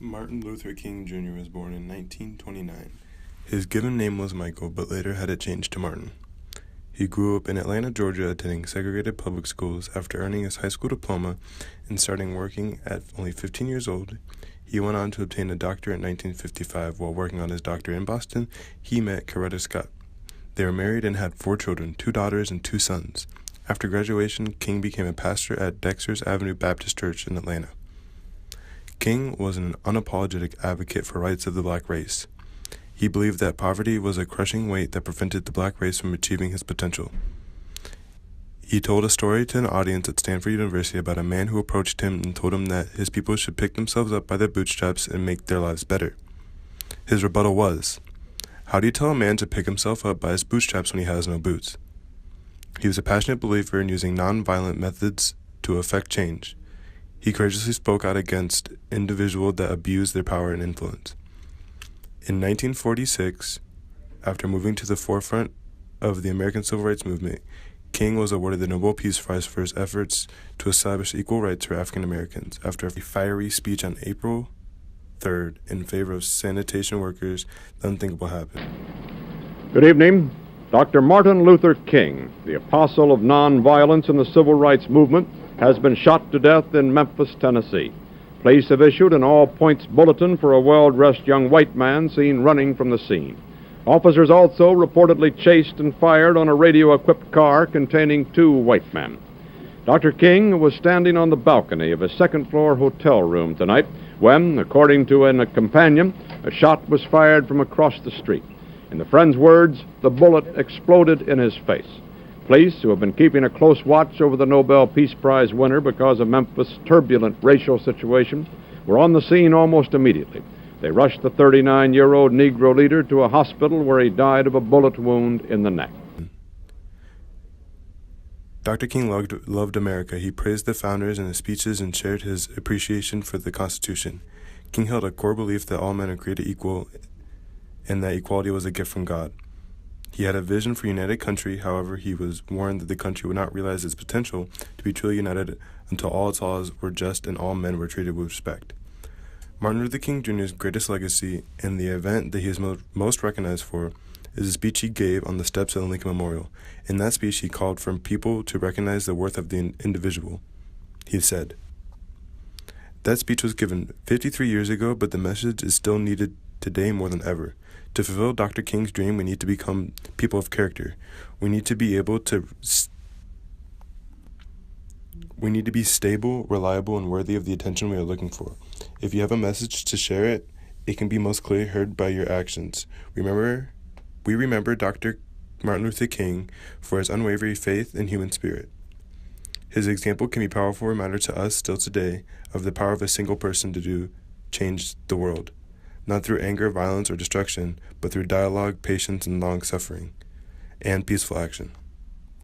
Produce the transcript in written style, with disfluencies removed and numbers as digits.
Martin Luther King Jr. was born in 1929. His given name was Michael, but later had it changed to Martin. He grew up in Atlanta, Georgia, attending segregated public schools. After earning his high school diploma and starting working at only 15 years old, he went on to obtain a doctorate in 1955. While working on his doctorate in Boston, he met Coretta Scott. They were married and had 4 children, 2 daughters and 2 sons. After graduation, King became a pastor at Dexter's Avenue Baptist Church in Atlanta. King was an unapologetic advocate for rights of the black race. He believed that poverty was a crushing weight that prevented the black race from achieving his potential. He told a story to an audience at Stanford University about a man who approached him and told him that his people should pick themselves up by their bootstraps and make their lives better. His rebuttal was, "How do you tell a man to pick himself up by his bootstraps when he has no boots?" He was a passionate believer in using nonviolent methods to effect change. He courageously spoke out against individuals that abused their power and influence. In 1946, after moving to the forefront of the American Civil Rights Movement, King was awarded the Nobel Peace Prize for his efforts to establish equal rights for African Americans. After a fiery speech on April 3rd in favor of sanitation workers, the unthinkable happened. Good evening. Dr. Martin Luther King, the apostle of nonviolence in the civil rights movement, has been shot to death in Memphis, Tennessee. Police have issued an all-points bulletin for a well-dressed young white man seen running from the scene. Officers also reportedly chased and fired on a radio-equipped car containing 2 white men. Dr. King was standing on the balcony of a second-floor hotel room tonight when, according to a companion, a shot was fired from across the street. In the friend's words, the bullet exploded in his face. Police, who have been keeping a close watch over the Nobel Peace Prize winner because of Memphis' turbulent racial situation, were on the scene almost immediately. They rushed the 39-year-old Negro leader to a hospital where he died of a bullet wound in the neck. Dr. King loved America. He praised the founders in his speeches and shared his appreciation for the Constitution. King held a core belief that all men are created equal and that equality was a gift from God. He had a vision for a united country. However, he was warned that the country would not realize its potential to be truly united until all its laws were just and all men were treated with respect. Martin Luther King Jr.'s greatest legacy, and the event that he is most recognized for, is a speech he gave on the steps of the Lincoln Memorial. In that speech, he called for people to recognize the worth of the individual. He said, "That speech was given 53 years ago, but the message is still needed today more than ever. To fulfill Dr. King's dream, we need to become people of character. We need to be stable, reliable, and worthy of the attention we are looking for. If you have a message to share it can be most clearly heard by your actions. We remember Dr. Martin Luther King for his unwavering faith and human spirit. His example can be a powerful reminder to us still today of the power of a single person to change the world. Not through anger, violence, or destruction, but through dialogue, patience, and long suffering, and peaceful action."